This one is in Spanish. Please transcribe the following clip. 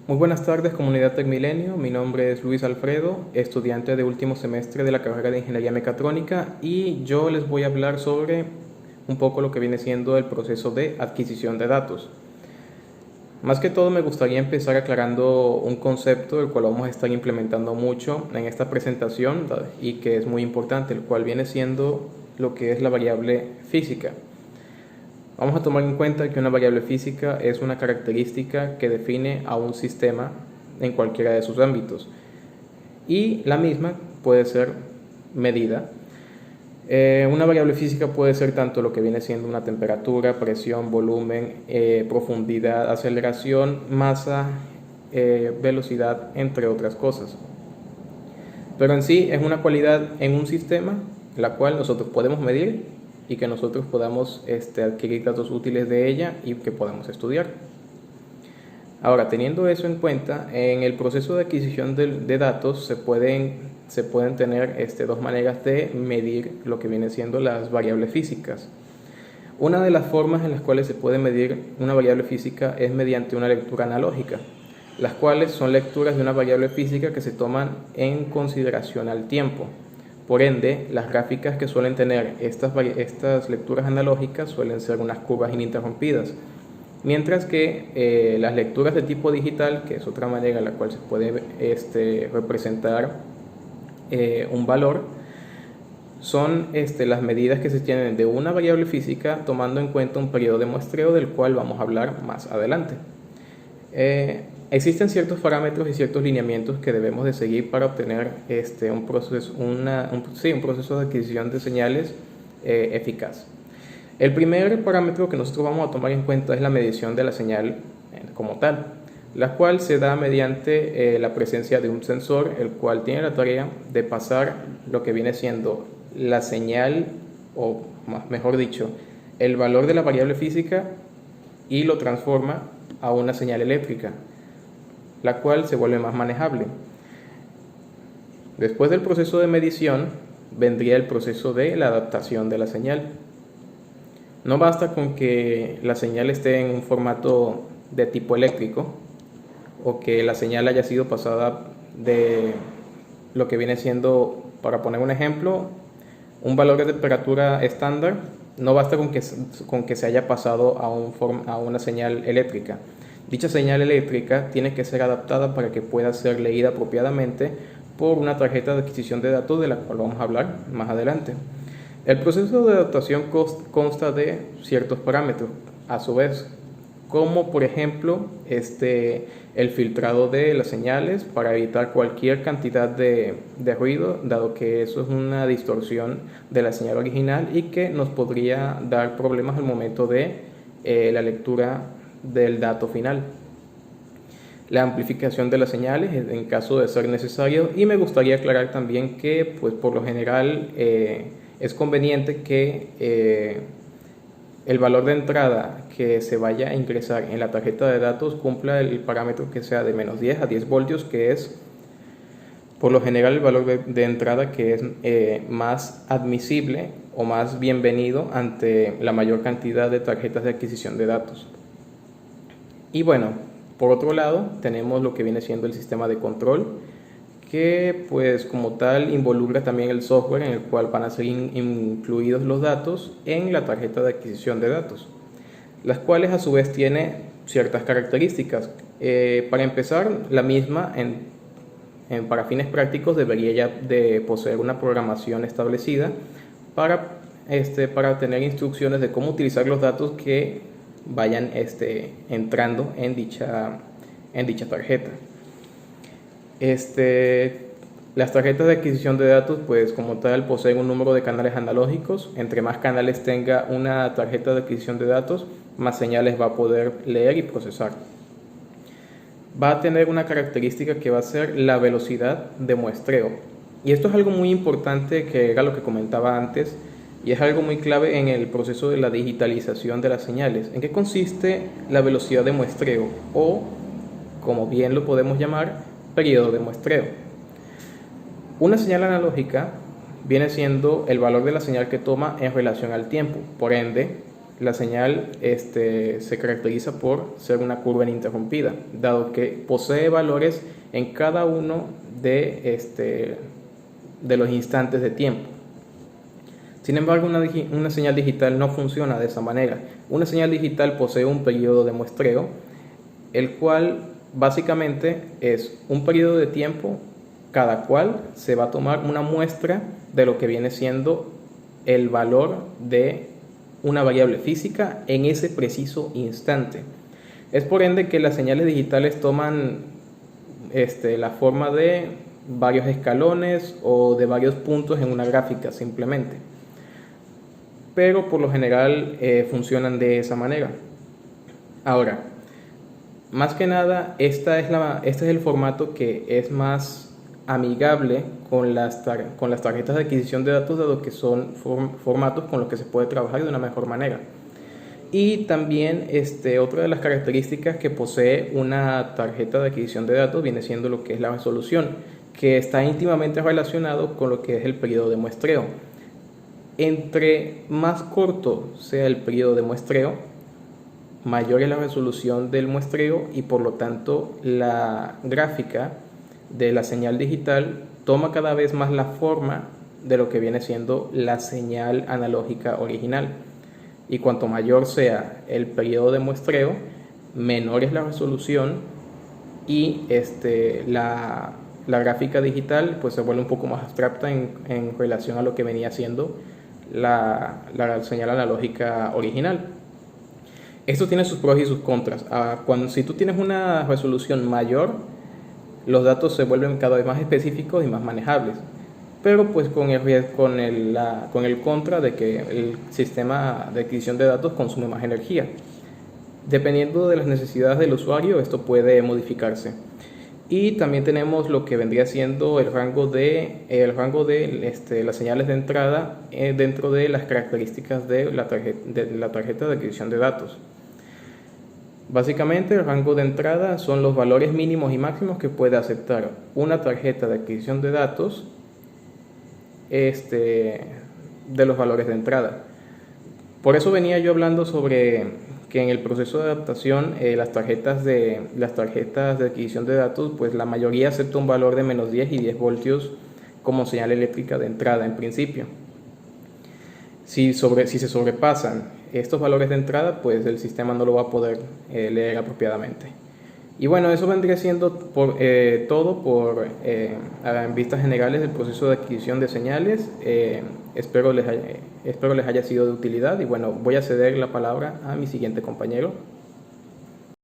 Muy buenas tardes, comunidad Tecmilenio. Mi nombre es Luis Alfredo, estudiante de último semestre de la carrera de Ingeniería Mecatrónica, y yo les voy a hablar sobre un poco lo que viene siendo el proceso de adquisición de datos. Más que todo me gustaría empezar aclarando un concepto el cual vamos a estar implementando mucho en esta presentación y que es muy importante, el cual viene siendo lo que es la variable física. Vamos a tomar en cuenta que una variable física es una característica que define a un sistema en cualquiera de sus ámbitos, y la misma puede ser medida. Una variable física puede ser tanto lo que viene siendo una temperatura, presión, volumen, profundidad, aceleración, masa, velocidad, entre otras cosas. Pero en sí es una cualidad en un sistema la cual nosotros podemos medir y que nosotros podamos adquirir datos útiles de ella y que podamos estudiar. Ahora, teniendo eso en cuenta, en el proceso de adquisición de datos se pueden tener dos maneras de medir lo que viene siendo las variables físicas. Una de las formas en las cuales se puede medir una variable física es mediante una lectura analógica, las cuales son lecturas de una variable física que se toman en consideración al tiempo. Por ende, las gráficas que suelen tener estas lecturas analógicas suelen ser unas curvas ininterrumpidas, mientras que las lecturas de tipo digital, que es otra manera en la cual se puede representar un valor, son las medidas que se tienen de una variable física tomando en cuenta un periodo de muestreo del cual vamos a hablar más adelante. Existen ciertos parámetros y ciertos lineamientos que debemos de seguir para obtener un proceso de adquisición de señales eficaz. El primer parámetro que nosotros vamos a tomar en cuenta es la medición de la señal como tal, la cual se da mediante la presencia de un sensor, el cual tiene la tarea de pasar lo que viene siendo la señal, o mejor dicho, el valor de la variable física, y lo transforma a una señal eléctrica, la cual se vuelve más manejable. Después del proceso de medición vendría el proceso de la adaptación de la señal. No basta con que la señal esté en un formato de tipo eléctrico o que la señal haya sido pasada de lo que viene siendo, para poner un ejemplo, un valor de temperatura estándar. No basta con que se haya pasado a una señal eléctrica. Dicha señal eléctrica tiene que ser adaptada para que pueda ser leída apropiadamente por una tarjeta de adquisición de datos, de la cual vamos a hablar más adelante. El proceso de adaptación consta de ciertos parámetros, a su vez, como por ejemplo el filtrado de las señales para evitar cualquier cantidad de ruido, dado que eso es una distorsión de la señal original y que nos podría dar problemas al momento de la lectura del dato final. La amplificación de las señales en caso de ser necesario, y me gustaría aclarar también que pues por lo general es conveniente que el valor de entrada que se vaya a ingresar en la tarjeta de datos cumpla el parámetro que sea de menos 10 a 10 voltios, que es por lo general el valor de entrada que es más admisible o más bienvenido ante la mayor cantidad de tarjetas de adquisición de datos. Y bueno, por otro lado tenemos lo que viene siendo el sistema de control, que pues como tal involucra también el software en el cual van a ser incluidos los datos en la tarjeta de adquisición de datos, las cuales a su vez tiene ciertas características. Para empezar, la misma para fines prácticos debería ya de poseer una programación establecida para tener instrucciones de cómo utilizar los datos que vayan entrando en dicha tarjeta. Las tarjetas de adquisición de datos pues como tal poseen un número de canales analógicos. Entre más canales tenga una tarjeta de adquisición de datos, más señales va a poder leer y procesar. Va a tener una característica que va a ser la velocidad de muestreo, y esto es algo muy importante, que era lo que comentaba antes, y es algo muy clave en el proceso de la digitalización de las señales. ¿En qué consiste la velocidad de muestreo? O, como bien lo podemos llamar, periodo de muestreo. Una señal analógica viene siendo el valor de la señal que toma en relación al tiempo. Por ende, La señal se caracteriza por ser una curva ininterrumpida, dado que posee valores en cada uno de los instantes de tiempo. Sin embargo, una señal digital no funciona de esa manera. Una señal digital posee un periodo de muestreo, el cual básicamente es un periodo de tiempo cada cual se va a tomar una muestra de lo que viene siendo el valor de una variable física en ese preciso instante. Es por ende que las señales digitales toman la forma de varios escalones o de varios puntos en una gráfica simplemente, pero por lo general funcionan de esa manera. Ahora, más que nada, este es el formato que es más amigable con las tarjetas de adquisición de datos, dado que son formatos con los que se puede trabajar de una mejor manera. Y también otra de las características que posee una tarjeta de adquisición de datos viene siendo lo que es la resolución, que está íntimamente relacionado con lo que es el periodo de muestreo. Entre más corto sea el periodo de muestreo, mayor es la resolución del muestreo y por lo tanto la gráfica de la señal digital toma cada vez más la forma de lo que viene siendo la señal analógica original. Y cuanto mayor sea el periodo de muestreo, menor es la resolución y la gráfica digital pues se vuelve un poco más abstracta en relación a lo que venía siendo la señal analógica original. Esto tiene sus pros y sus contras. Si tú tienes una resolución mayor, los datos se vuelven cada vez más específicos y más manejables, pero pues con el contra de que el sistema de adquisición de datos consume más energía. Dependiendo de las necesidades del usuario, esto puede modificarse. Y también tenemos lo que vendría siendo el rango de las señales de entrada dentro de las características de la tarjeta de adquisición de datos. Básicamente, el rango de entrada son los valores mínimos y máximos que puede aceptar una tarjeta de adquisición de datos de los valores de entrada. Por eso venía yo hablando sobre que en el proceso de adaptación las tarjetas de adquisición de datos, pues la mayoría acepta un valor de menos 10 y 10 voltios como señal eléctrica de entrada en principio. Si se sobrepasan estos valores de entrada, pues el sistema no lo va a poder leer apropiadamente. Y bueno, eso vendría siendo todo en vistas generales del proceso de adquisición de señales. Espero les haya sido de utilidad y bueno, voy a ceder la palabra a mi siguiente compañero.